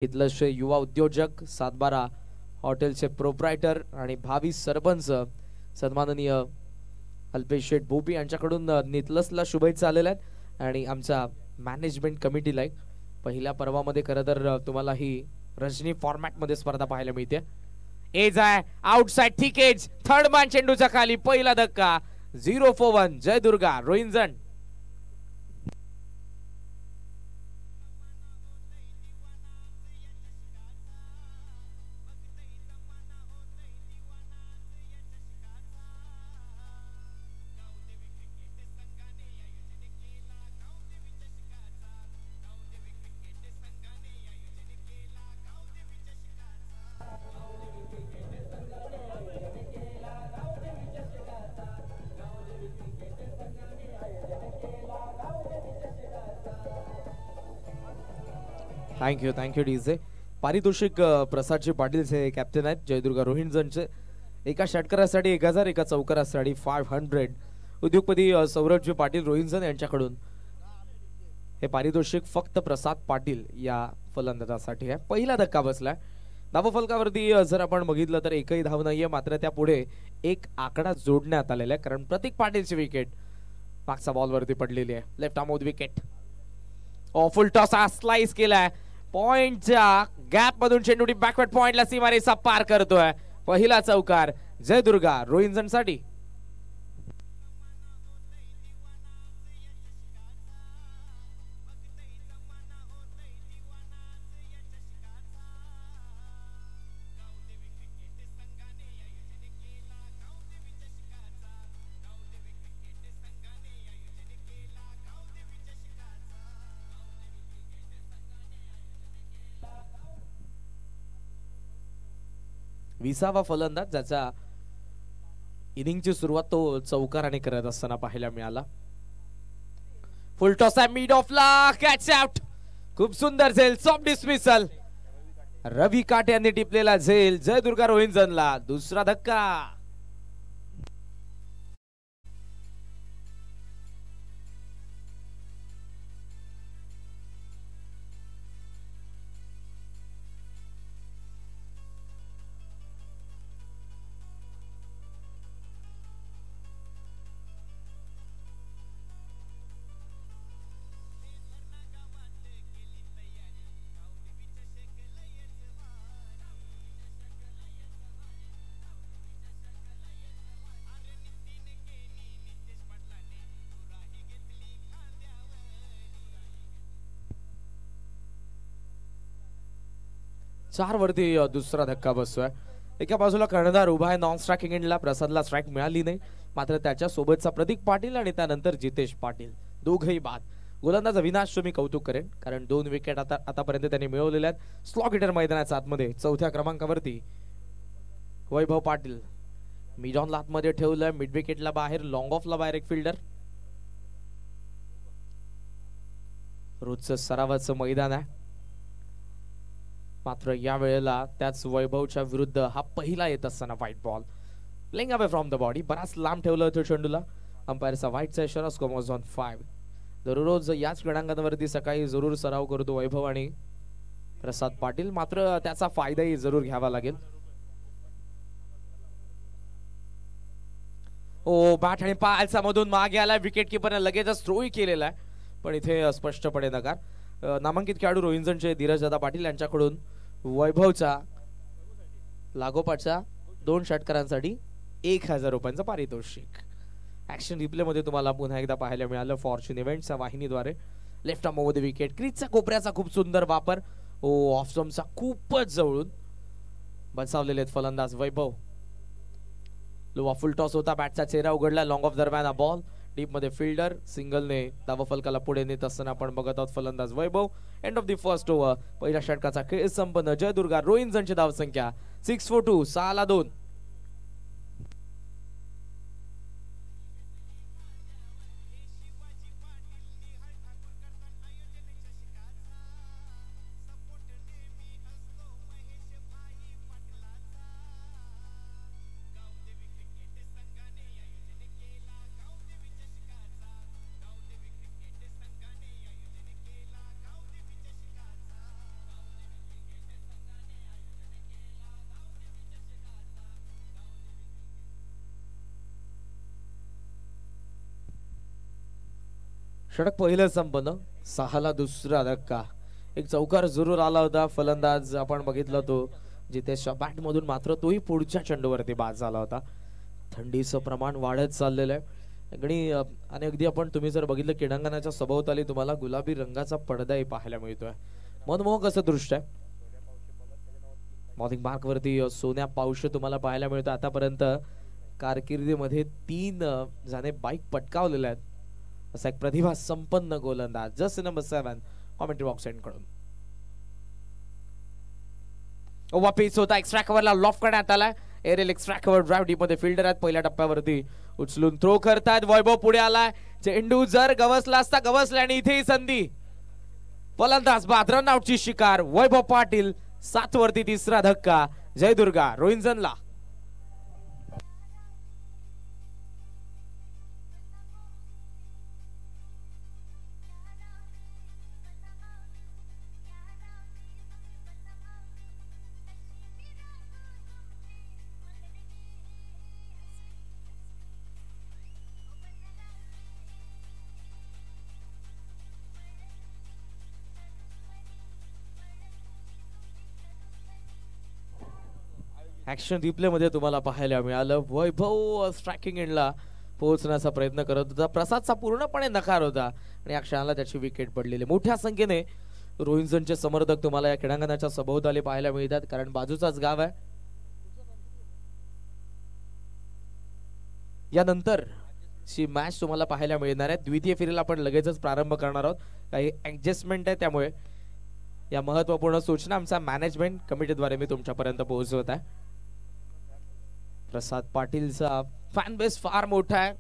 इथलंचे युवा उद्योजक सातबारा हॉटेलचे प्रोप्रायटर आणि भावी सरपंच सन्माननीय अल्पेश शेठ भोपी यांच्याकडून नितलसला शुभेच्छा आलेल्या आहेत आणि आमच्या मॅनेजमेंट कमिटीला पहिल्या पर्वामध्ये खरं तर तुम्हाला ही रजनी फॉर्मॅट मध्ये स्पर्धा पाहायला मिळते. एज आहे outside thick edge third man चेंडूच्या खाली पहिला धक्का 0 for 1 Jai Durga Rohinjan. Thank you DJ. पारितोषिक प्रसादजी पाटील हे कॅप्टन आहेत जयदुर्गा रोहिंजनचे. एका षटकारासाठी 1000, एका चौकारासाठी 500. उद्योगपती सौरभजी पाटील रोहिंजन यांच्याकडून हे पारितोषिक फक्त प्रसाद पाटील या फलंदाजासाठी आहे. पहिला धक्का बसलाय. धावफलकावरती जर आपण बघितलं तर एकही धाव नाहीये, मात्र त्यापुढे एक आकडा जोडण्यात आलेला आहे कारण प्रतीक पाटीलची विकेट मागच्या बॉलवरती पडलेली आहे. Left arm wicket. फुल टॉस स्लाइस केलाय. पॉइंटच्या गॅप मधून चेंडू बॅकवर्ड पॉइंटला सीमारेषा पार करतोय. पहिला चौकार जय दुर्गा रोहिंजन साठी. विसावा फलंदाज ज्याचा इनिंगची सुरुवात तो चौकाराने करत असताना पाहायला मिळाला. फुल टॉस आहे मिड ऑफ ला. Catch out. खूप सुंदर झेल. Soft dismissal. रवी काट यांनी टिपलेला झेल जय दुर्गा रोहिंजनला. दुसरा धक्का. चार वरती दुसरा धक्का बसतोय. एका बाजूला कर्णधार उभा आहे नॉन स्ट्रायकिंग एंडला. प्रसादला स्ट्राईक मिळाली नाही, मात्र त्याच्या सोबतचा प्रतीक पाटील आणि त्यानंतर जितेश पाटील दोघही बाद. गोलंदाज अविनाश मी कौतुक करेन कारण 2 विकेट आतापर्यंत त्यांनी मिळवलेल्या आहेत. स्लॉग हिटर मैदानाच्या आतमध्ये चौथ्या क्रमांकावरती वैभव पाटील. मिड ऑन आतमध्ये ठेवलंय. मिड विकेटला बाहेर, लॉंग ऑफला बाहेर एक फिल्डर. रोजचं सरावाचं मैदान आहे, मात्र या वेळेला त्याच वैभवच्या विरुद्ध हा पहिला येत असताना white ball. Playing away from the body. बराच लांब ठेवलं होतं चेंडूला. अंपायरचा व्हाईटचा इशारा. Score was on 5. दररोज याच क्रीडांगणावरती सकाळी जरूर सराव करतो वैभव आणि प्रसाद पाटील, मात्र त्याचा फायदाही जरूर घ्यावा लागेल. बॅट आणि पायाचा मधून मागे आला. विकेट किपरने लगेचच थ्रोही केलेला आहे, पण इथे स्पष्टपणे नकार. नामांकित खेळाडू रोहिंजनचे धीरजदादा पाटील यांच्याकडून वैभवच्या लागोपाठच्या 2 षटकारांसाठी 1000 रुपयांचं पारितोषिक. ऍक्शन रिप्ले मध्ये तुम्हाला पुन्हा एकदा पाहायला मिळालं फॉर्च्यून इव्हेंट्सच्या वाहिनीद्वारे. लेफ्ट आर्म मध्ये विकेट. क्रीजच्या कोपऱ्याचा खूप सुंदर वापर. ऑफ स्टंपचा खूपच जवळून बचावलेले फलंदाज वैभव. लोवा फुल टॉस होता. बॅटचा चेहरा उघडला. लॉंग ऑफ दरम्यान हा बॉल डीप मध्ये फिल्डर सिंगलने धावफलकाला पुढे नेत असताना आपण बघत आहोत फलंदाज Vaibhav. End of the first over. पहिल्या षटकाचा खेळ संपन्न. जय दुर्गा रोहिंजनची धावसंख्या 6 for 2. 6 2. षटक पहिलं संपन्न, 6ला दुसरा धक्का. एक चौकार जरूर आला होता. फलंदाज आपण बघितला तो जितेशच्या बॅट मधून, मात्र तोही पुढच्या चेंडूवरती बाद झाला होता. थंडीचं प्रमाण वाढत चाललेलं आहे आणि अगदी आपण तुम्ही जर बघितलं क्रीडांगणाच्या सभोवताली तुम्हाला गुलाबी रंगाचा पडदाही पाहायला मिळतोय. मनमोहक असं दृश्य आहे. मॉर्निंग मार्क वरती सोन्या पावशे तुम्हाला पाहायला मिळतं. आतापर्यंत कारकिर्दीमध्ये 3 जाणे बाईक पटकावलेल्या आहेत असा एक प्रतिभा संपन्न गोलंदाज. Just number 7 commentary box end कडून वापिस होता. एक्स्ट्रा कव्हरला लॉफ्ट करण्यात आलाय. Aerial extra cover drive deep मध्ये फिल्डर आहेत. पहिल्या टप्प्यावरती उचलून थ्रो करतात. वैभव पुढे आलाय. चेंडू जर गवसला असता गवसला आणि इथेही संधी. फलंदाज बाद, रन आउटची शिकार. वैभव पाटील 7 वरती तिसरा धक्का. जयदुर्गा रोहिंजनला. ऍक्शन रिप्ले मध्ये तुम्हाला पाहायला मिळालं. वैभव स्ट्रायकिंग एंडला पोहोचण्याचा प्रयत्न करत होता. प्रसादचा पूर्णपणे नकार होता आणि या क्षणाला त्याची विकेट पडलेली. मोठ्या संख्येने रोहिंजनचे समर्थक तुम्हाला या क्रीडांगणाच्या सभोवताली पाहायला मिळतात, कारण बाजूचाच गाव आहे. यानंतर ची मॅच तुम्हाला पाहायला मिळणार आहे. द्वितीय फेरीला आपण लगेचच प्रारंभ करणार आहोत. काही ऍडजस्टमेंट आहे, त्यामुळे या महत्त्वपूर्ण सूचना आमच्या मॅनेजमेंट कमिटीद्वारे मी तुमच्यापर्यंत पोहोचवत आहे. प्रसाद पाटीलचा फॅन बेस फार मोठा आहे.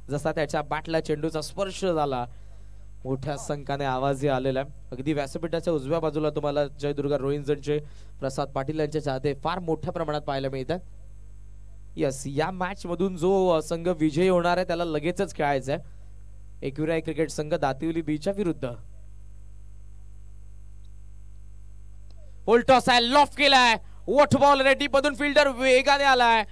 जसा त्याच्या बॅटला चेंडूचा स्पर्श झाला, मोठ्या संख्येने आवाजही आलेला आहे. अगदी व्यासपीठाच्या उजव्या बाजूला तुम्हाला जयदुर्गा रोहिंजनचे प्रसाद पाटील यांचे चाहते फार मोठ्या प्रमाणात पाहायला मिळतात. यस, या मॅच मधून जो संघ विजयी होणार आहे त्याला लगेचच खेळायचं आहे. एकविरा क्रिकेट संघ दातिवली बीच्या विरुद्ध. टॉस आहे, लॉफ्ट केलाय. वॉट बॉल रेडी मधून फिल्डर वेगाने आलाय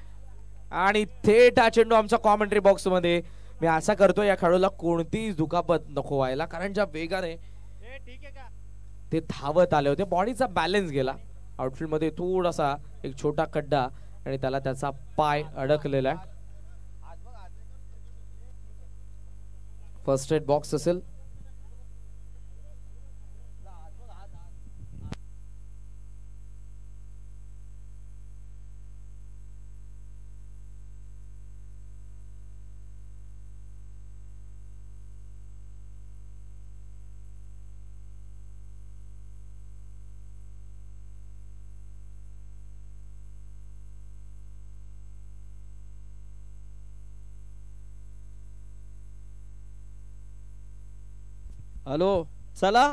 आणि थेट हा चेंडू आमच्या कॉमेंट्री बॉक्स मध्ये. मी आशा करतो या खेळाडूला कोणतीही दुखापत नको व्हायला, कारण ज्या वेगाने ते धावत आले होते बॉडीचा बॅलन्स गेला. आउटफील्ड मध्ये थोडासा एक छोटा खड्डा आणि त्याला त्याचा पाय अडकलेला आहे. फर्स्ट एड बॉक्स असेल. हॅलो, चला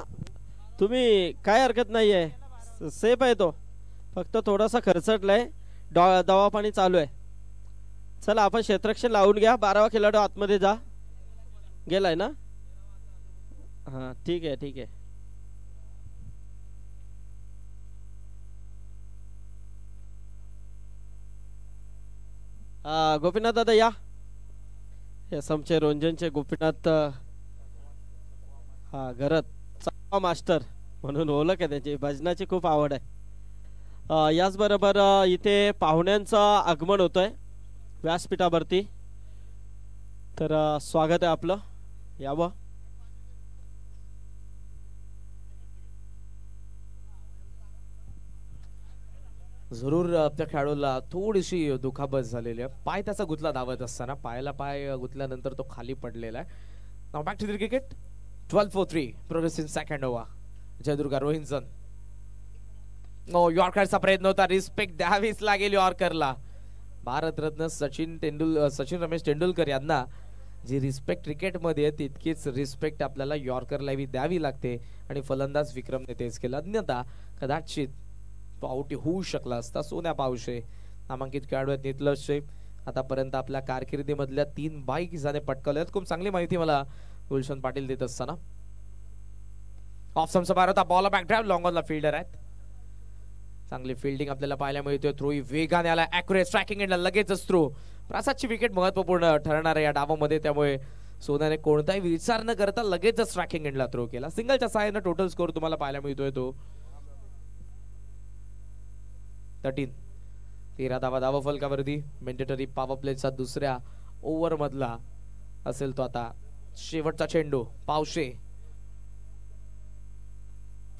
तुम्ही, काय हरकत नाही आहे, सेफ आहे तो. फक्त थोडासा खर्चटलाय, दवा पाणी चालू आहे. चला आपण क्षेत्ररक्षण लावून घ्या. 12वा खेळाडू आतमध्ये जा. गेलाय ना? हां, ठीक आहे ठीक आहे. गोपीनाथ दादा या. हे समचे रोंजनचे गोपीनाथ, हा घरात मास्टर म्हणून ओळख आहे त्याची. भजनाची खूप आवड आहे. याचबरोबर इथे पाहुण्यांचं आगमन होतंय व्यासपीठावरती, तर स्वागत आहे आपलं, यावं. जरूर आपल्या खेळाडूला थोडीशी दुखापत झालेली आहे. पाय त्याचा गुतला धावत असताना, पायाला पाय गुतल्यानंतर तो खाली पडलेला आहे. Now back to the cricket. 12-4-3 progress in second over. Jaidurga Rohinjan. यॉर्करचा प्रयत्न होता. रिस्पेक्ट द्यावीच लागेल यॉर्करला. भारतरत्न सचिन रमेश तेंडुलकर यांना जी रिस्पेक्ट क्रिकेटमध्ये आहे तितकीच रिस्पेक्ट आपल्याला यॉर्करलाही द्यावी लागते आणि फलंदाज विक्रमने तेच केलं. अन्यथा कदाचित तो आउट होऊ शकला असता. सोन्या पावशे नामांकित खेळाडू आहेत. नितलशे आतापर्यंत आपल्या कारकिर्दीमधल्या 3 बाईक जाणे पटकवल्यात. खूप चांगली माहिती मला गुलशन पाटील देत असताना. ऑफ समचा बार होता. बॉल बॅक ड्राइव्ह, लॉंग ऑनला फिल्डर आहेत. चांगली फिल्डिंग आपल्याला पाहायला मिळतोय. थ्रो वेगाने आला, ॲक्युरेट स्ट्रायकिंग एंडला लगेचच थ्रो. प्रसादची विकेट महत्वपूर्ण ठरणार आहे या डावामध्ये, त्यामुळे सोन्याने कोणताही विचार न करता लगेचच ट्रॅकिंग एंडला थ्रो केला. सिंगलच्या सहाय्याने टोटल स्कोर तुम्हाला पाहायला मिळतोय तो 13. 13 धावा फलकावरती. मेंडेटरी पॉवर प्लेचा दुसऱ्या ओव्हर मधला असेल तो आता शेवटचा चेंडू. पावशे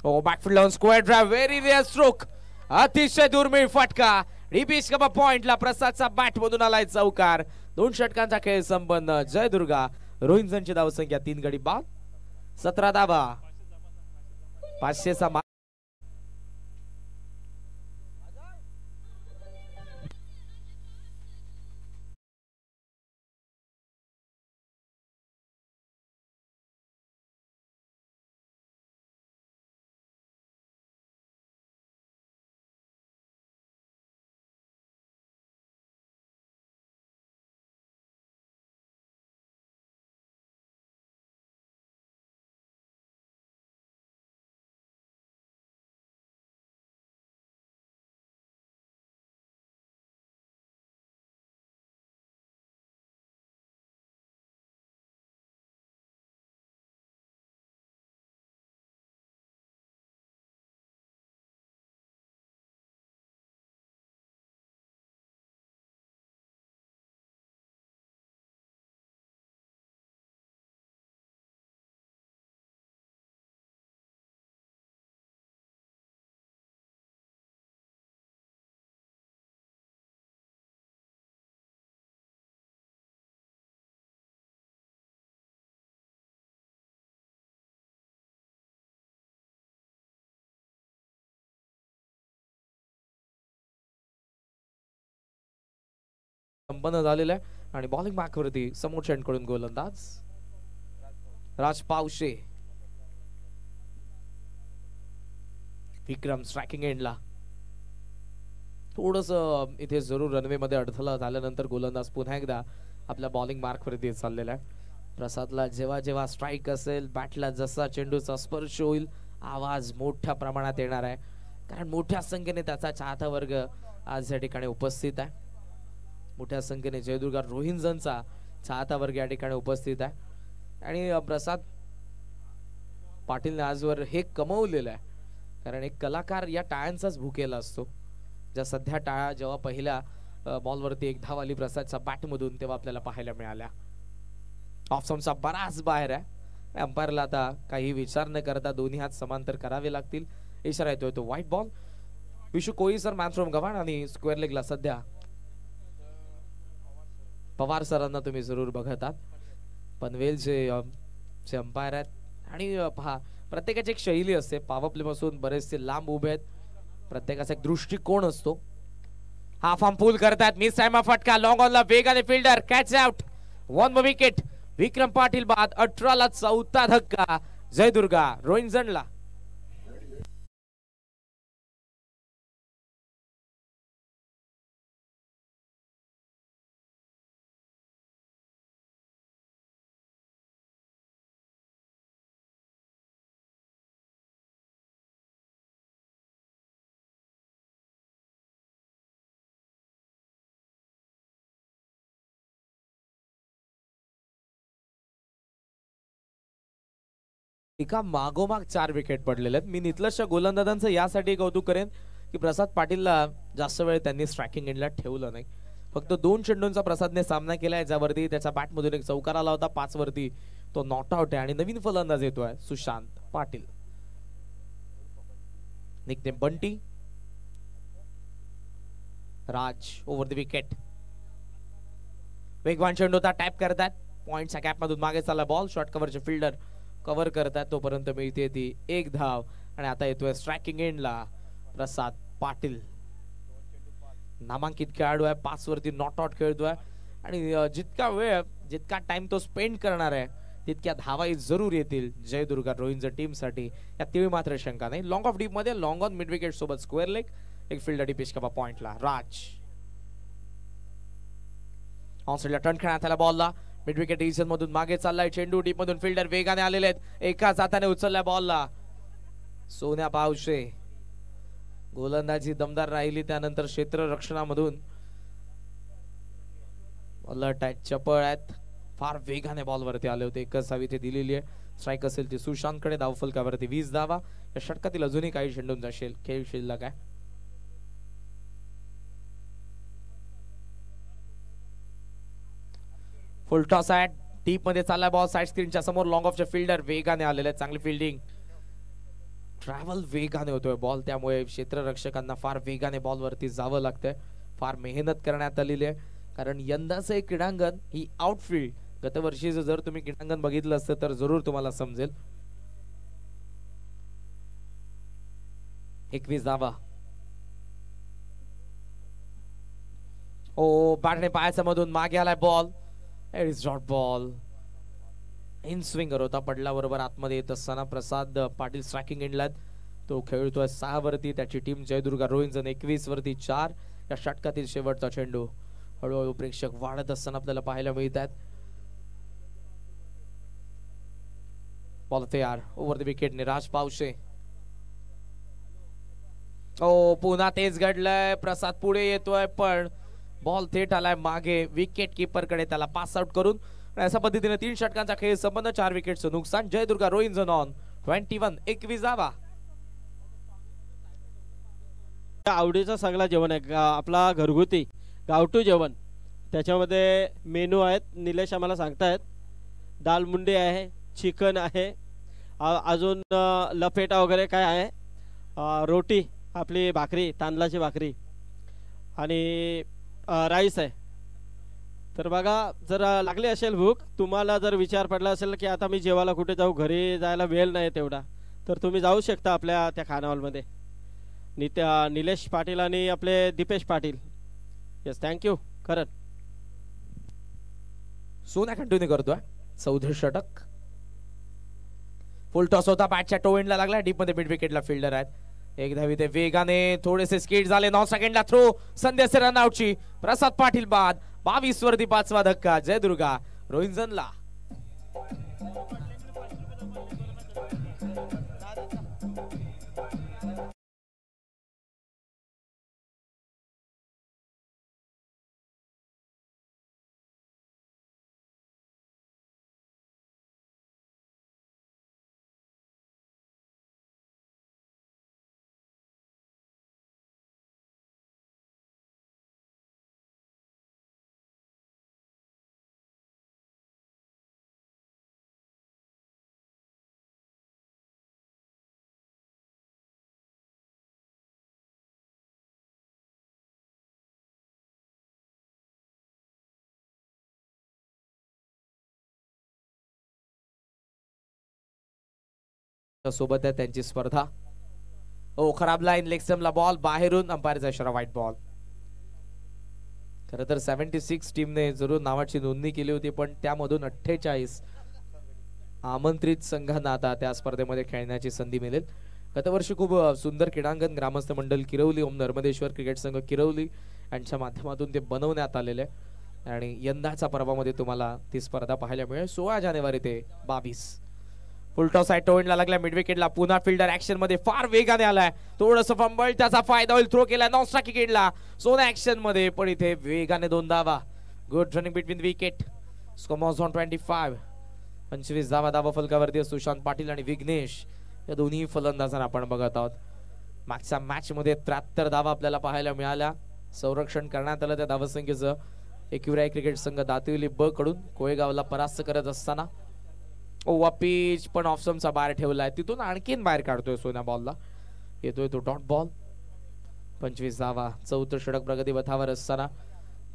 बॅकफील्ड लावून square drive. Very rare stroke. अतिशय दुर्मिळ फटका. रिपीट कबा पॉइंटला प्रसादचा बॅट मधून आलाय चौकार. 2 षटकांचा खेळ संपन्न. जयदुर्गा रोहिंग्टनची धावसंख्या 3 गडी बाद 17 धावा. 500चा संपन्न झालेला आहे आणि बॉलिंग बॅकवरती समोरच्या कडून गोलंदाज राज पावशे. विक्रम स्ट्रायकिंग एंडला. थोडस इथे जरूर रनवे मध्ये अडथळा झाल्यानंतर गोलंदाज पुन्हा एकदा आपल्या बॉलिंग मार्कवरती चाललेला आहे. प्रसादला जेव्हा जेव्हा स्ट्राईक असेल बॅटला जसा चेंडूचा स्पर्श होईल आवाज मोठ्या प्रमाणात येणार आहे कारण मोठ्या संख्येने त्याचा चाहता वर्ग आज या ठिकाणी उपस्थित आहे. मोठ्या संख्येने जयदुर्गा रोहिंग्टनचा चाहता वर्ग या ठिकाणी उपस्थित आहे आणि प्रसाद पाटीलने आजवर हे कमवलेलं आहे कारण एक कलाकार या टाळ्यांचाच भुकेला असतो. ज्या सध्या टाळ्या जेव्हा पहिल्या बॉलवरती एक धाव आली प्रसादच्या बॅटमधून तेव्हा आपल्याला पाहायला मिळाल्या. ऑफ स्टंपचा बराच बाहेर आहे. अंपायरला आता काही विचार न करता दोन्ही हात समांतर करावे लागतील. इशारा येतोय तो white ball. Vishu Koli sir man from Gavhan आणि स्क्वेअर लेगला सध्या पवार सरांना तुम्ही जरूर बघत आहात. पनवेलचे अंपायर आहेत आणि पहा प्रत्येकाची एक शैली असते. पॉवर प्ले पासून बरेचसे लांब उभे आहेत. प्रत्येकाचा एक दृष्टिकोन असतो. हा फॉर्म पूल करतात. मिस टाइम फटका. लॉंग ऑनला वेगाने फिल्डर कॅच आउट. 1 विकेट. विक्रम पाटील बाद. 18ला चौथा धक्का जयदुर्गा रोहिंग्टनला. एका मागोमाग 4 विकेट पडलेले आहेत. मी नितलसच्या गोलंदाजांचं यासाठी कौतुक करेन की प्रसाद पाटीलला जास्त वेळ त्यांनी स्ट्रायकिंग एंडला ठेवलं नाही. फक्त 2 चेंडूंचा प्रसादने सामना केलाय ज्यावरती त्याच्या बॅटमधून एक चौकार आला होता. 5 वरती तो नॉट आउट आहे आणि नवीन फलंदाज येतोय Sushant Patil. Nickname Bunty. Raj over the wicket. वेगवान चेंडू होता. टॅप करतात. पॉइंटच्या गॅप मधून मागे चालला बॉल. शॉर्ट कव्हरचे फिल्डर कव्हर करतात तोपर्यंत मिळते ती एक धाव आणि आता येतोय स्ट्रायकिंग एंडला प्रसाद पाटील. नामांकित खेळाडू आहे. 5 वरती नॉट आउट खेळतोय आणि जितका टाइम तो स्पेंड करणार आहे तितक्या धावाही जरूर येतील जयदुर्गा रोहिंग्टन टीम साठी. या तीळ मात्र शंका नाही. लॉंग ऑफ डीप मध्ये लॉंग ऑन मिड विकेट सोबत स्क्वेअर लेग. एक फील्ड अडी पिच कबा पॉइंटला. राज ऑनसाइडला टर्न खेळण्यात आला बॉलला. मिड विकेट डिव्हिजन मधून मागे चाललाय चेंडू. डीप मधून फिल्डर वेगाने आलेले आहेत. एकाच हाताने उचलल्या बॉलला. सोन्या पावशे गोलंदाजी दमदार राहिली. त्यानंतर क्षेत्र रक्षणामधून बॉलर टॅच चपळ आहेत. फार वेगाने बॉलवरती आले होते. एकच धाव इथे दिलेली आहे. स्ट्राईक असेल ती सुशांतकडे. धावफलकावरती 20 धावा. या षटकातील अजूनही काही चेंडूंचा खेळ शिल्लक आहे. फुल टॉस आहे. डीप मध्ये चालला बॉल. साइड स्क्रीनच्या समोर लॉंग ऑफच्या फिल्डर वेगाने आलेले आहेत. चांगली फिल्डिंग. ट्रॅव्हल वेगाने होतोय बॉल, त्यामुळे क्षेत्ररक्षकांना फार वेगाने बॉलवरती जावं लागतंय. फार मेहनत करण्यात आलेली आहे, कारण यंदाचं हे क्रीडांगण ही आउटफील्ड, गतवर्षीचं जर तुम्ही क्रीडांगण बघितलं असतं तर जरूर तुम्हाला समजेल. 21 धावा. ओ बॅटने पायाच्या मधून मागे आलाय ball. It is dot ball. In swinger होता, पडला बरोबर आतमध्ये येत असताना. प्रसाद पाटील स्ट्रायकिंग एंडलात. तो खेळतोय 6 वरती. त्याची टीम जयदुर्गा रोहिंजन 21 वरती 4. या षटकातील शेवटचा चेंडू. हळूहळू प्रेक्षक वाढत असताना आपल्याला पाहायला मिळत आहेत. बॉल तयार. ओव्हर द विकेट निराश पावशे. ओ पुन्हा तेच घडलंय. प्रसाद पुढे येतोय पण बॉल थेट आलाय मागे. विकेट किपर कडे त्याला पास आउट करून अशा पद्धतीने 3 षटकांचा खेळ संपन्न. 4 विकेटचं नुकसान. जयदुर्गा रोहिंजन ऑन 21. 21 धावा. आवडीचा सगळा जेवण आहे आपला, घरगुती गावठू जेवण. त्याच्यामध्ये मेनू आहेत, निलेश आम्हाला सांगतायत. दाल मुंडी आहे, चिकन आहे, अजून लपेटा वगैरे काय आहे, रोटी आपली भाकरी, तांदळाची भाकरी आणि राईस आहे. तर बघा, जर लागली असेल भूक, तुम्हाला जर विचार पडला असेल की आता मी जेवायला कुठे जाऊ, घरी जायला वेळ नाही तेवढा, तर तुम्ही जाऊ शकता आपल्या त्या खानावळमध्ये. निलेश पाटील आणि आपले Dipesh Patil. Yes, thank you. Karan Sona continue करतोय. 14 षटक. फुल टॉस होता. बॅटच्या टो एंडला लागला. डीप मध्ये मिड विकेटला फिल्डर आहेत. एक धावी ते वेगाने थोडेसे स्किट झाले. 9 सेकंडला थ्रो. संधी असे रनआउटची. प्रसाद पाटील बाद. 22 वरती 5वा धक्का जयदुर्गा रोहिंजनला. सोबत आहे त्यांची स्पर्धा. ओ खराब लाईन. लेग स्टंपला बॉल बाहेरून. अंपायरचा इशारा, व्हाईट बॉल. खरं तर 76 टीमने जरूर नावाची नोंदणी केली होती, पण त्यामधून 48 आमंत्रित संघांना आता त्या स्पर्धेमध्ये खेळण्याची संधी मिळेल. गतवर्षी खूप सुंदर क्रीडांगण ग्रामस्थ मंडळ किरवली, ओम नर्मदेश्वर क्रिकेट संघ किरवली यांच्या माध्यमातून ते बनवण्यात आलेले आहे. आणि यंदाच्या पर्वामध्ये तुम्हाला ती स्पर्धा पाहायला मिळेल 16 जानेवारी ते 22. फुल टॉस आहे. टोइनला लागला मिड विकेटला. पुन्हा फिल्डर ऍक्शन मध्ये फार वेगाने आलाय. थोडंसं फंबल, त्याचा फायदा होईल. थ्रो केलाय नॉन स्ट्राइक विकेटला. सोना ऍक्शन मध्ये, पण इथे वेगाने 2 धावा. Good running between wicket. Score on 25. 25 धावा धावा फलकावरती सुशांत पाटील आणि विघ्नेश या दोन्ही फलंदाजांना आपण बघत आहोत. मागच्या मॅच मध्ये 73 धावा आपल्याला पाहायला मिळाल्या. संरक्षण करण्यात आलं त्या धावसंख्येचं. एकविराई क्रिकेट संघ दातिवली ब कडून कोळेगावला परास्त करत असताना. ओवा पिच पण ऑफस्टंपचा बाहेर ठेवलाय. तिथून आणखीन बाहेर काढतोय सोन्या बॉलला. येतोय तो डॉट बॉल. 25 धावा. 4थं षटक प्रगती पथावर असताना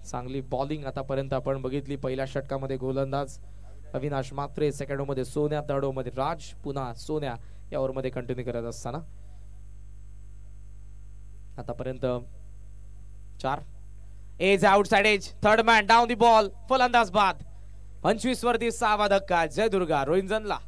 चांगली बॉलिंग आतापर्यंत आपण बघितली. पहिल्या षटकामध्ये गोलंदाज अविनाश मात्रे, सेकंड मध्ये सोन्या, थर्ड मध्ये राज, पुन्हा सोन्या या ओव्हर मध्ये कंटिन्यू करत असताना आतापर्यंत 4. Edge outside edge. Third man down the ball. फलंदाज बाद. 25 वरती 6वा धक्का जयदुर्गा रोहिंजनला.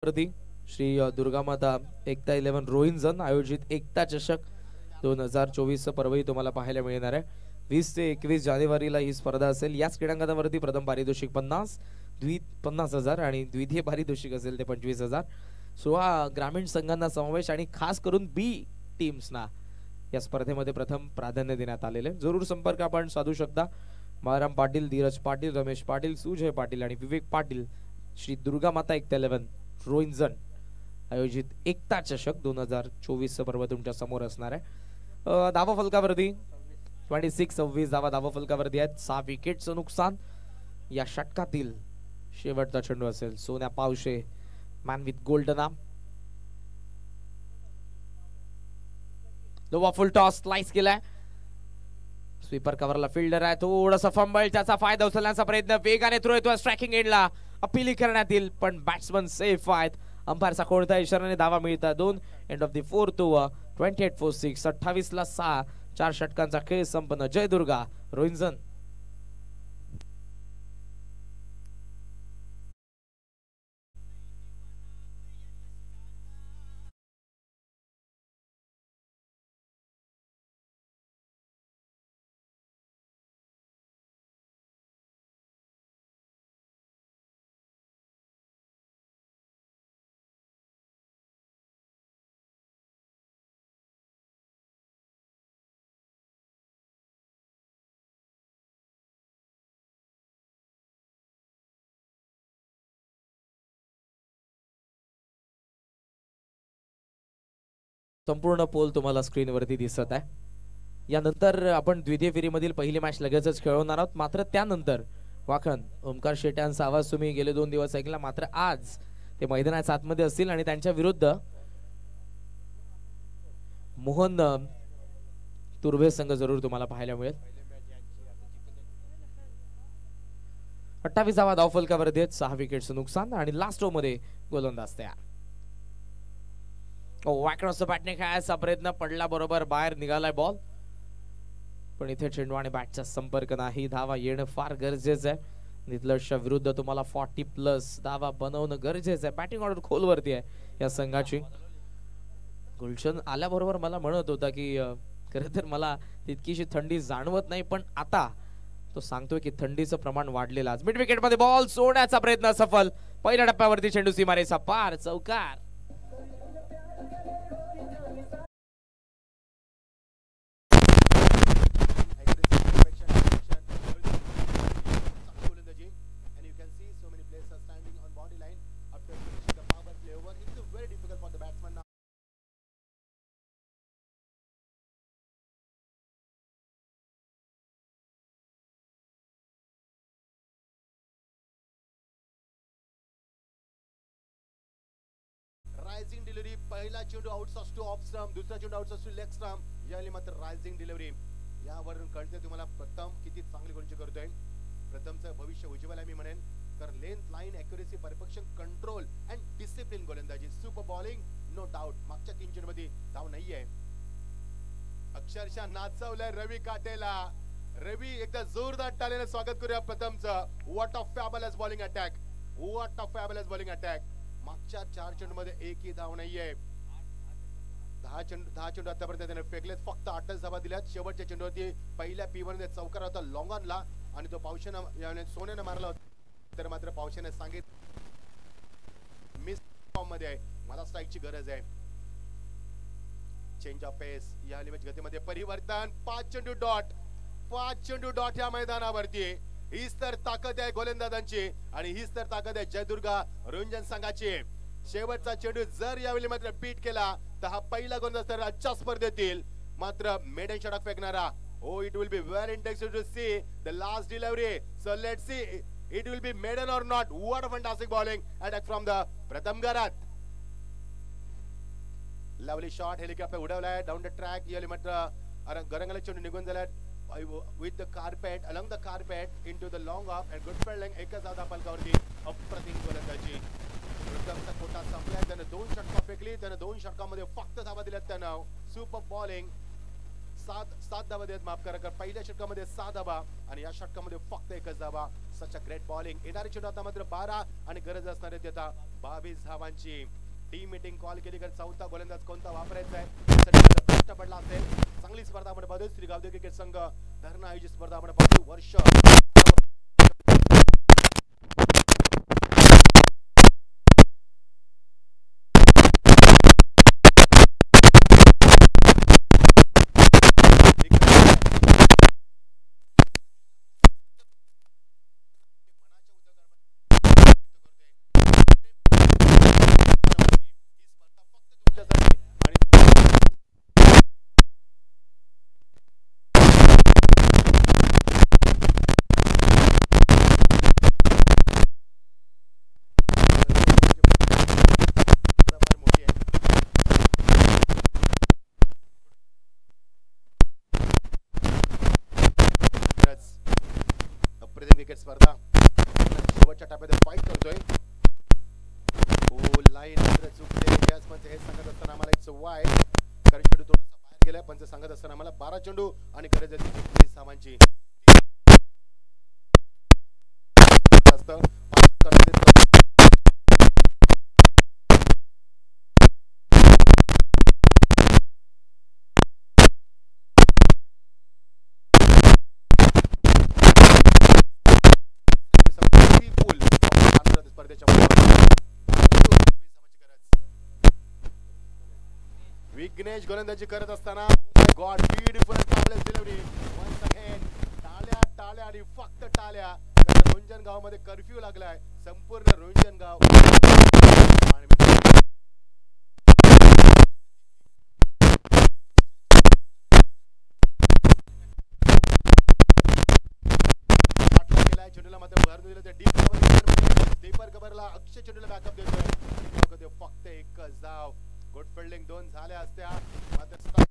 वरती श्री दुर्गामाता एकता 11 रोहिंजन आयोजित एकता चषक 2024 पर्वही तुम्हाला पाहायला मिळणार आहे. 20 ते 21 जानेवारीला ही स्पर्धा असेल. याच क्रीडांगणावरती प्रथम पारितोषिक 50, 50,000 आणि द्वितीय पारितोषिक असेल ते 25,000. 16 ग्रामीण संघांना समावेश आणि खास करून बी टीम्सना या स्पर्धेमध्ये प्रथम प्राधान्य देण्यात आलेले. जरूर संपर्क आपण साधू शकता. बाळाराम पाटील, धीरज पाटील, रमेश पाटील, सुजय पाटील आणि विवेक पाटील श्री दुर्गामाता एकता 11 रोहिंजन आयोजित एकता चषक 2024 पर्व तुमच्या समोर असणार आहे. धावा फलकावरती 26 धावा फलकावरती आहेत. 6 विकेटचं नुकसान. या षटकातील शेवटचा चेंडू असेल. Sonya Pawshe man with golden arm. Lower full toss slice केलाय. स्वीपर कव्हरला फिल्डर आहे. थोडासा फंबल, त्याचा फायदा उचलण्याचा प्रयत्न. वेगाने थ्रो येतो स्ट्रायकिंग एंडला. अपील करण्यात येईल पण बॅट्समन सेफ आहेत. अंपायरचा कोणत्या इशाऱ्याने धावा मिळतात. 2 end of the 4th over. 28 for 6. 28 ला 6. 4 षटकांचा खेळ संपन्न. जय दुर्गा रोहिंजन. संपूर्ण पोल तुम्हाला स्क्रीनवरती दिसत आहे. यानंतर आपण द्वितीय फेरीमधील पहिली मॅच लगेचच खेळवणार आहोत. मात्र त्यानंतर वाखन ओमकार शेट्टे यांचा आवाज तुम्ही गेले 2 दिवस ऐकला. मात्र आज ते मैदानाच्या आतमध्ये असतील आणि त्यांच्या विरुद्ध मोहन तुर्भे संघ जरूर तुम्हाला पाहायला मिळेल. 28 धावा फलकावरती आहेत. 6 विकेटचं नुकसान आणि लास्ट ओव्हर मध्ये गोलंदाज तयार. वॅक्रॉसचा बॅटने खेळायचा प्रयत्न पडला. बरोबर बाहेर निघालाय बॉल. पण इथे चेंडू आणि बॅटचा संपर्क नाही. धावा येणं फार गरजेचं आहे. नितलशच्या विरुद्ध तुम्हाला 40+ धावा बनवणं गरजेचं आहे. बॅटिंग ऑर्डर खोलवरती आहे या संघाची. गुलशन आल्याबरोबर मला म्हणत होता की खरं तर मला तितकीशी थंडी जाणवत नाही, पण आता तो सांगतोय की थंडीचं प्रमाण वाढलेलं. आज मिड विकेट मध्ये बॉल सोडण्याचा प्रयत्न सफल. पहिल्या टप्प्यावरती चेंडू सीमारेचा पार. चौकार. Rising delivery. पहिला चेंडू आउट असतो ऑफ स्टंप, दुसरा चेंडू आउट असतो लेग स्टंप. यावेळी मात्र रायझिंग डिलिव्हरी. यावरून कळते तुम्हाला प्रथम किती चांगली गोलंदाजी करतोय. प्रथमचं भविष्य उज्ज्वल आहे मी म्हणेन. कारण length, line, accuracy, perfection, control and discipline गोलंदाजी. Super bowling no doubt. मागच्या 3 चेंडूमध्ये धाव नाहीये. अक्षरशः नाचवलंय रवी काटेला. रवी एकदा जोरदार टाळ्याने स्वागत करूया प्रथमचं. What a fabulous bowling attack. What a fabulous bowling attack. मागच्या 4 चेंडूमध्ये एकही धाव नाहीये. 10 चेंडू आतापर्यंत त्याने फेकलेत. फक्त 8च धावा दिल्यात. शेवटच्या चेंडूवरती पहिल्या P1 मध्ये चौकार होता लॉंग ऑनला आणि तो पावशेनं सोन्यानं मारला होता. तर मात्र पावशेने सांगितलं मिस फॉर्म मध्ये आहे, मला स्ट्राईकची गरज आहे. चेंज ऑफ पेस. या लिमिट गतीमध्ये परिवर्तन. 5 चेंडू डॉट. 5 चेंडू डॉट या मैदानावरती. हीच तर ताकद आहे गोलंदाजांची आणि हीच तर ताकद आहे जयदुर्गा रोहिंजन संघाची. शेवटचा चेंडू जर यावेळी मात्र बीट केला तर हा पहिला गोलंदाज तर आजच्या स्पर्धेतील मात्र मेडन षटक फेकणारा. Oh, it will be very interesting to see the last delivery. So let's see it will be maiden or not. What a fantastic bowling attack from the Pratham Garat. Lovely shot. Helicopter उडवलाय down the track. यावेळी मात्र गरंगाला चेंडू निघून झालाय with the carpet along the carpet into the long off and good fielding. एकच धावा फलकावरती अप्रतिम गोलंदाजी. प्रथमचा कोटा संपलाय. त्याने 2 षटका फेकली. त्याने 2 षटकामध्ये फक्त धावा दिल्यात. त्यानं सुपर बॉलिंग सात धावा देत, माफ करा. पहिल्या षटकामध्ये 6 धावा आणि या षटकामध्ये फक्त एकच धावा. सच अ ग्रेट बॉलिंग. येणारी चेंडू आता मात्र 12 आणि गरज असणारे आता 22 धावांची. टीम मीटिंग कॉल केली तर चौथा गोलंदाज कोणता वापरायचा आहे प्रश्न पडला असेल. चांगली स्पर्धा आपण पाहतोय. श्री गावदेव क्रिकेट संघ धरणा आयोजित स्पर्धा आपण पाहतोय. वर्ष क्रिकेट स्पर्धा शेवटच्या टप्प्यात फाईट करतोय. लाईन चुकते याच पंच हे सांगत असताना आम्हाला एक वाईट कारण चेंडू थोडासा बाहेर गेलाय. पंच सांगत असताना आम्हाला 12 चेंडू आणि गरज आहे 20 धावांची. विघ्नेश गोलंदाजी करत असताना god beautiful delivery. Once again टाळ्या आणि फक्त टाळ्या. रुंजनगाव मध्ये कर्फ्यू लागलाय. संपूर्ण रुंजनगाव चेंडूला मध्ये भरून दिलं. डीपर कव्हरला अक्षय चेंडूला बॅकअप देतोय. फक्त एकच धाव. गुड फिल्डिंग 2 झाल्या असत्या मात्र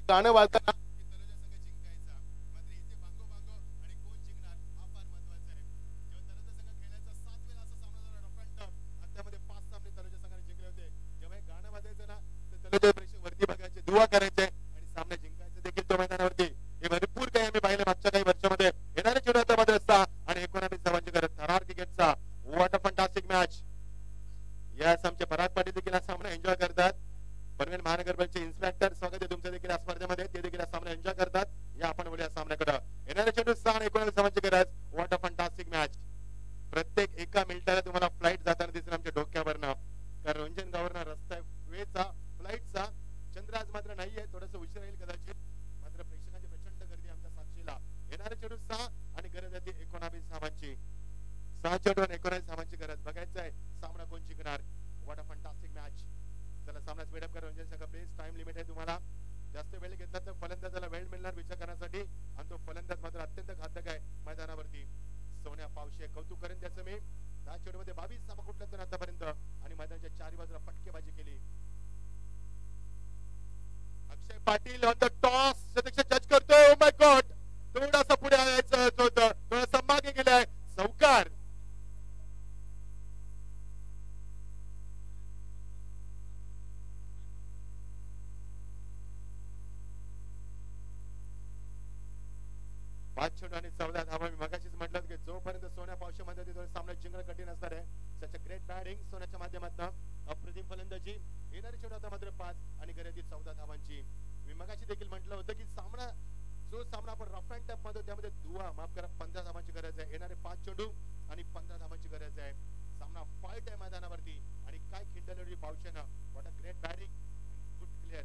गाणं वाजताना तनुजा संघ जिंकायचा, मात्र इथे बांगो बांगो आणि कोण जिंकणार हा फार महत्वाचा आहे. जेव्हा तनुजा संघ खेळायचा 7 वेळा असा सामना झाला रफ अँड टफ, आणि त्यामध्ये 5 सामने तनुजा संघाने जिंकले होते. जेव्हा हे गाणं वाजायचं ना तर तनुजा प्रेक्षक वरती बघायचे, दुआ करायचे आणि सामने जिंकायचे देखील तो मैदानावरती. हे भरपूर काही आम्ही पाहिलं मागच्या काही वर्षामध्ये. येणारे चेंडूचा मात्र असता आणि 19 धावांची गरज थरार क्रिकेटचा. What a fantastic match. यास आमचे पराग पाटील देखील हा सामना एन्जॉय करतात. पनवेल महानगरपालिकेचे इन्स्पेक्टर स्वागत आहे तुमचं देखील या स्पर्धेमध्ये. ते देखील हा सामना एन्जॉय करतात. या आपण बोलूया सामन्याकडे. येणारे चेंडू 6 आणि 19 धावांची गरज. What a fantastic match. प्रत्येक एका मिनिटाला तुम्हाला फ्लाईट जाताना दिसेल आमच्या डोक्यावरनं, कारण रंजन गावरनं रस्ता वेचा फ्लाईटचा. चंद्र आज मात्र नाहीये, थोडंसं उशीर राहील कदाचित, मात्र प्रेक्षकांची प्रचंड गर्दी आमच्या साक्षीला. येणारे चेंडू 6 आणि गरज आहे ती 19 धावांची. 6 चेंडू आणि 19 धावांची गरज. बघायचं आहे सामना कोण जिंकणार. What a fantastic match. चला सामना स्पीड अप करा. रंजन संघ प्लीज, टाइम लिमिट आहे तुम्हाला. जास्त वेळ घेतला तर फलंदाजाला वेळ मिळणार विचार करण्यासाठी, आणि तो फलंदाज मात्र अत्यंत घातक आहे मैदानावरती. सोन्या पावशे कौतुक करेन त्याचं मी. 10 चेंडूमध्ये 22 धावा कुठल्या आतापर्यंत, आणि मैदानाच्या चारी बाजूला फटकेबाजी केली. अक्षय पाटील ऑन द टॉस जज करतोय. ओ माय गॉड, थोडासा पुढे यायचं होतं, थोडासा मागे गेलाय. चौकार. पाच चेंडू आणि 14 धावा. मी मगाशीच म्हटलं की जोपर्यंत सोन्या पावशेमध्ये सामना जिंकणं कठीण असणार आहे. सच अ ग्रेट बॅटिंग सोन्याच्या माध्यमातून. अप्रतिम फलंदाजी. येणारी चेंडू आता मात्र 5 आणि गरज 14 धावांची. मी मगाशी देखील म्हटलं होतं की सामना जो सामना आपण रफ अँड टफ मध्ये, त्यामध्ये दुआ माफ करा 15 धावांची गरज आहे. येणारे 5 चेंडू आणि 15 धावांची गरज आहे. सामना फाईट आहे मैदानावरती, आणि काय खिंडलरी पावशेनं. What a great batting, good clear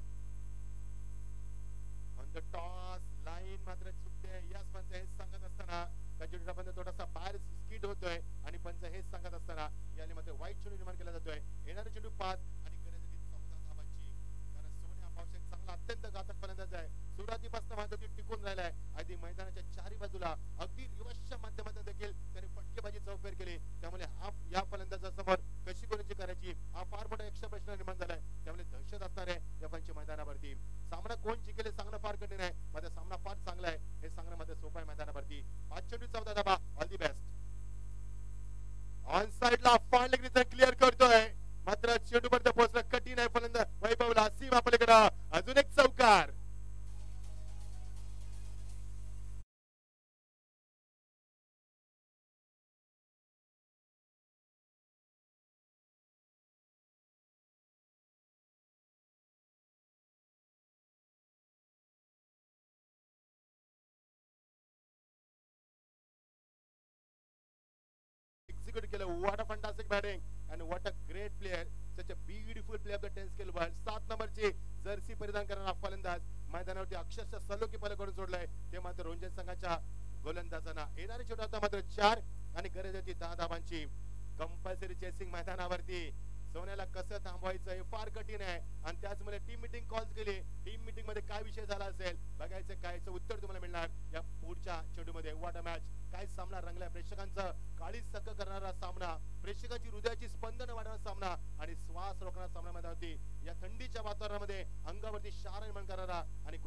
on the toss. Line मात्र चुकते. याच पंच हेच सांगत असताना कंजुरीचा पंच थोडासा बाहेर स्किड होतोय, आणि पंच हेच सांगत असताना याने मात्र वाईट चेंडू निर्माण केला जातोय. येणारे चेंडू 5 आणि गरज 14 धावांची. कारण सोन्या पावशे चांगला अत्यंत घातक फलंदाज आहे. सुरुवातीपासून मात्र ती टिकून राहिला आहे. अगदी मैदानाच्या चारी बाजूला अगदी रिवर्सच्या माध्यमातून देखील त्याने फटकेबाजी चौफेर केली. त्यामुळे या फलंदाजासमोर कशी कोणाची करायची हा फार मोठा यक्ष प्रश्न निर्माण झालाय. त्यामुळे दहशत असणार आहे या पंच मैदानावरती. सामना कोण जिंकेल हे सांगणं फार कठीण आहे, मात्र सामना फार चांगला आहे हे सांगणं मात्र सोपं आहे मैदानावरती. 5 चेंडू 14 धावा. All the best. ऑन साइडला फाईन लेग क्लिअर करतोय, मात्र चेंडू पर्यंत पोहोचणं कठीण आहे. फलंदाज वैभवला सीम आपल्याकडे. अजून एक चौकार. केलं. What a fantastic batting and what a great player. Such a beautiful play of the 10 scale world. 7 नंबरची जर्सी परिधान करणारा फलंदाज मैदानावरती अक्षरशः सलोकी पल करून सोडलाय. ते मात्र रोंजन संघाच्या गोलंदाजांना. येणारी चेंडू आता मात्र 4 आणि गरज होती 10 धावांची. कंपल्सरी चेसिंग मैदानावरती. सोन्याला कसं थांबवायचं हे फार कठीण आहे, आणि त्याचमुळे टीम मीटिंग कॉल केली. टीम मीटिंग मध्ये काय विषय झाला असेल बघायचं, काय उत्तर तुम्हाला मिळणार या पुढच्या चेंडू मध्ये. What a match. काय सामना रंगलाय. प्रेक्षकांचं काळी सक करणारा सामना, प्रेक्षकांची हृदयाची स्पंदन वाढवणारा सामना, आणि श्वास रोखणारा सामना मैदानावरती. या थंडीच्या वातावरणामध्ये अंगावरती शार निर्माण करणारा आणि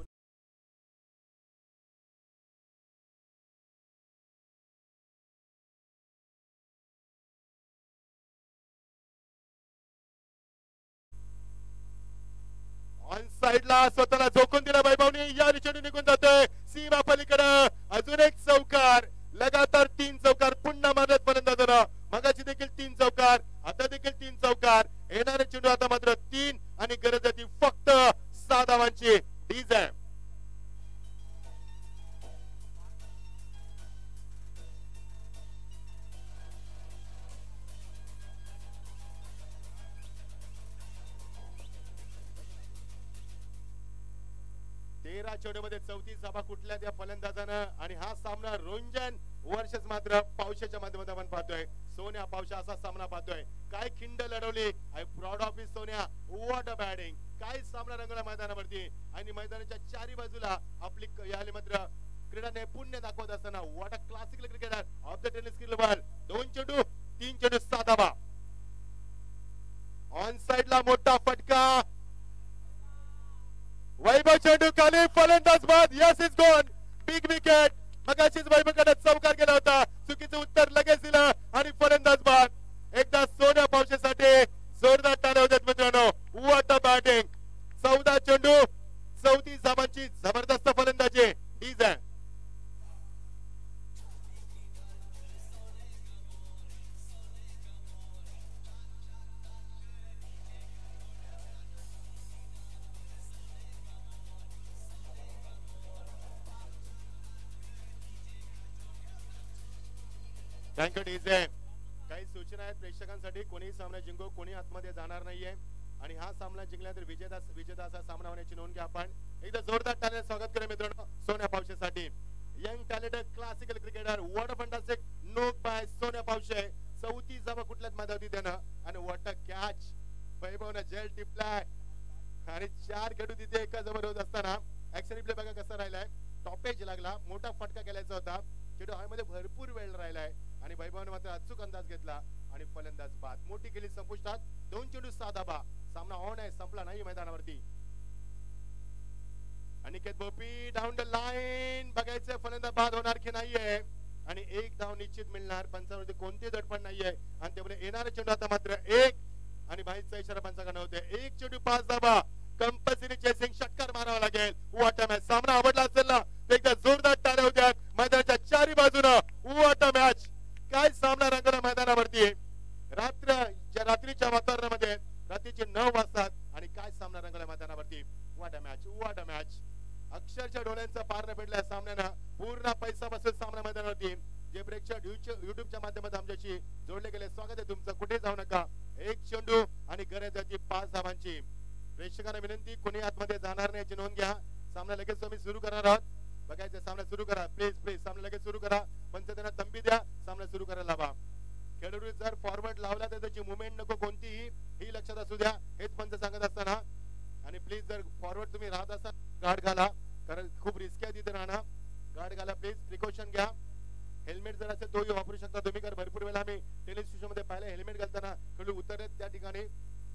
ऑन साइडला स्वतःला झोकून दिला वैभवने. या चेंडू निघून जातोय सीमा पलीकडे. अजून एक चौकार. लगातार 3 चौकार पुन्हा मारत फलंदाजानं. मगाची देखील 3 चौकार, आता देखील 3 चौकार. येणारे चेंडू आता मात्र 3 आणि गरज होती फक्त 6 धावांची. डीजे चेंडूमध्ये 34 धावा कुठल्या त्या फलंदाजानं, आणि हा सामना रोंजन वर्सेस मात्र पावशेच्या माध्यमातून आपण पाहतोय. सोन्या पावशा असा सामना पाहतोय. काय खिंड लढवली. आय प्राऊड ऑफ यू सोन्या. What a batting. काय सामना रंगला मैदानावरती, आणि मैदानाच्या चारी बाजूला आपली याले मात्र क्रीडा नैपुण्य दाखवत असताना. What a classical cricketer of the tennis skill world. 2 चेंडू 3 चेंडू 6 धावा. ऑन साइडला मोठा फटका. वैभव चेंडू खाली फलंदाज बाद. Yes is gone. Big wicket. मगाशीच वैभवकडे चौकार केला होता. चुकीचं उत्तर लगेच दिलं आणि फलंदाज बाद. एकदा सोन्या पावशेसाठी जोरदार टाळ्या होत्यात मित्रांनो. What a batting. 14 चेंडू 34 धावांची जबरदस्त फलंदाजी. DJ thank you DJ. काही सूचना आहेत प्रेक्षकांसाठी. कोणीही सामना जिंको, कोणी आतमध्ये जाणार नाहीये आणि हा सामना जिंकल्यानंतर विजेता असा सामना होण्याची नोंद घ्या. आपण एकदा जोरदार टाळ्याने स्वागत करूया मित्रांनो सोन्या पावशेसाठी. Young talented classical cricketer. What a fantastic knock by Sonya Pawshe. 34 धावा कुठल्याच मैदानावरती त्यानं आणि व्हॉट अ कॅच. वैभवनं जेल टिपलाय आणि 4 खेळू तिथे एका जवळ होत असताना ऍक्शन रिप्ले बघा कसा राहिलाय. टॉपेज लागला. मोठा फटका केलायचा होता. खेळू हवेमध्ये भरपूर वेळ राहिलाय आणि वैभवने मात्र अचूक अंदाज घेतला आणि फलंदाज बाद. मोठी केली संपुष्टात. 2 चेंडू 6 धाबा. सामना ऑन आहे, संपला नाही मैदानावरती. अनिकेत बोपी डाऊन द लाईन. बघायचं फलंदाज बाद होणार की नाहीये आणि 1 धाव निश्चित मिळणार. पंचावरती कोणते दडपण नाहीये आणि त्यामुळे येणारा चेंडू आता मात्र 1 आणि बाहेरचा इशारा पंचाकडे होते. 1 चेंडू 5 धाबा. कंपल्सरी चेसिंग षटकार मारावा लागेल. What a match. सामना आवडला असेल ना एकदा जोरदार टाळ्या होत्या मैदानाच्या चारी बाजूनं. What a match. काय सामना रंगला मैदानावरती. रात्रीच्या वातावरणामध्ये रात्रीचे 9 वाजतात आणि काय सामना रंगला मैदानावरती. What a match. What a match. अक्षरशः डोळ्यांचा पार न भेटल्या सामन्यानं. पूर्ण पैसा बसेल सामना मैदानावरती. जे प्रेक्षक युट्यूबच्या माध्यमातून आमच्याशी जोडले गेले स्वागत आहे तुमचं. कुठे जाऊ नका. 1 चेंडू आणि गरज आहे 5 धावांची. प्रेक्षकांना विनंती कोणी आतमध्ये जाणार नाही याची नोंद घ्या. सामना लगेच तुम्ही सुरू करणार आहोत. बघायचं सामना सुरू करा. प्लीज प्लीज सामना लगेच सुरू करा. पंच त्यांना तंबी द्या. सामना सुरू करायला लावा. खेळाडू जर फॉरवर्ड लावला तर त्याची मुवमेंट नको कोणतीही ही लक्षात असू द्या. हेच पंच सांगत असताना. आणि प्लीज जर फॉरवर्ड तुम्ही राहत असाल गार्ड घाला कारण खूप रिस्क आहे तिथे राहणं. गार्ड घाला प्लीज. प्रिकॉशन घ्या. हेल्मेट जर असेल तोही वापरू शकता तुम्ही कारण भरपूर वेळा आम्ही टेलिव्हिजन मध्ये पाहिलं हेल्मेट घालताना खेळाडू उतरत त्या ठिकाणी.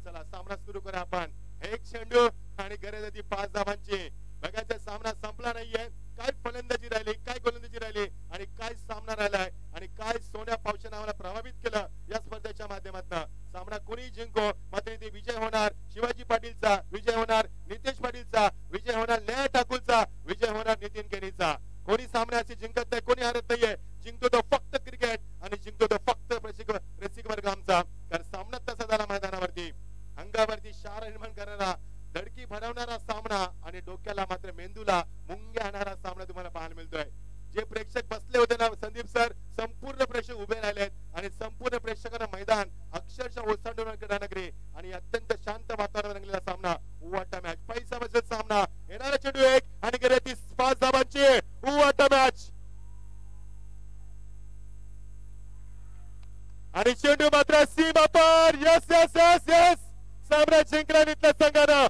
चला सामना सुरू करा आपण. 1 चेंडू आणि गरज आहे 5 धावांची. बघायचा सामना संपला नाहीये. काय फलंदाजी राहिली, काय गोलंदाजी राहिली आणि काय सामना राहिलाय आणि काय सोन्या पावशे नावाला प्रभावित केलं या स्पर्धेच्या माध्यमातून. सामना कोणी जिंको मात्र इथे विजय होणार शिवाजी पाटीलचा, विजय होणार नितेश पाटीलचा, विजय होणार नेहा ठाकूरचा, विजय होणार नितीन केनीचा. कोणी सामन्याची जिंकत नाही, कोणी हारत नाहीये. जिंकतो तो फक्त क्रिकेट आणि जिंकतो तो फक्त रसिक वर्ग आमचा. कारण सामना तसा झाला मैदानावरती. अंगावरती शार निर्माण करणारा, धडकी भरवणारा सामना आणि डोक्याला मात्र मेंदूला मुंग्या आणणारा सामना तुम्हाला पाहायला मिळतोय. जे प्रेक्षक बसले होते ना संदीप सर, संपूर्ण प्रेक्षक उभे राहिलेत आणि संपूर्ण प्रेक्षकांना मैदान अक्षरशः ओसंडून नगरी आणि अत्यंत शांत वातावरण रंगलेला सामना. What a match. पैसा बसेल सामना. येणारा चेंडू 1 आणि गेल्या 5 धावांची. What a match. आणि चेंडू मात्र सीमा पार. Yes yes yes yes. सामना जिंकला इथल्या संघानं.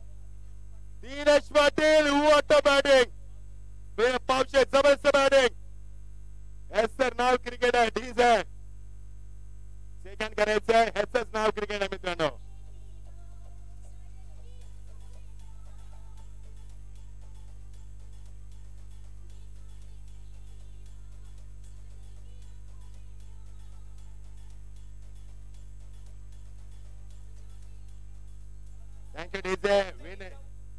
Dinesh Patil. What a batting. Pawshe जबरदस्त बॅटिंग. एस सर नाव क्रिकेट आहे. डीज आहे सेकंड करायचंय. ह्याच नाव क्रिकेट आहे मित्रांनो. Thank you DJ.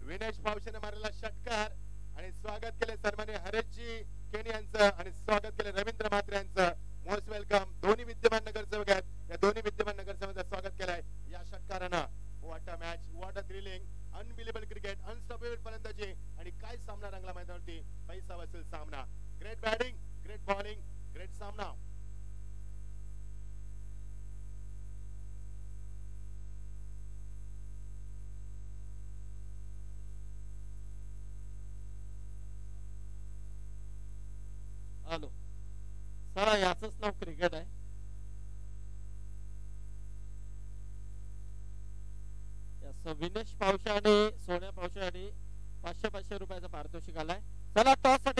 विनेश पावशेने मारलेला षटकार आणि स्वागत केले सन्मान्य हरेशजी केनी यांचं आणि स्वागत केले रवींद्र म्हात्रे यांचं. Most welcome. दोन्ही विद्यमान नगरसेवक आहेत. या दोन्ही विद्यमान नगरसेवकांचं स्वागत केलंय या षटकारानं. What a match. What a thrilling unbelievable cricket. Unstoppable फलंदाजी आणि काय सामना रंगला मैदानावरती. पैसा वसूल सामना. Great batting, great bowling, great सामना. हॅलो चला याच नाव क्रिकेट आहे. विनेश पावशे आणि सोन्या पावशे आणि 500 रुपयाचा पारितोषिक आलाय. चला टॉस साठी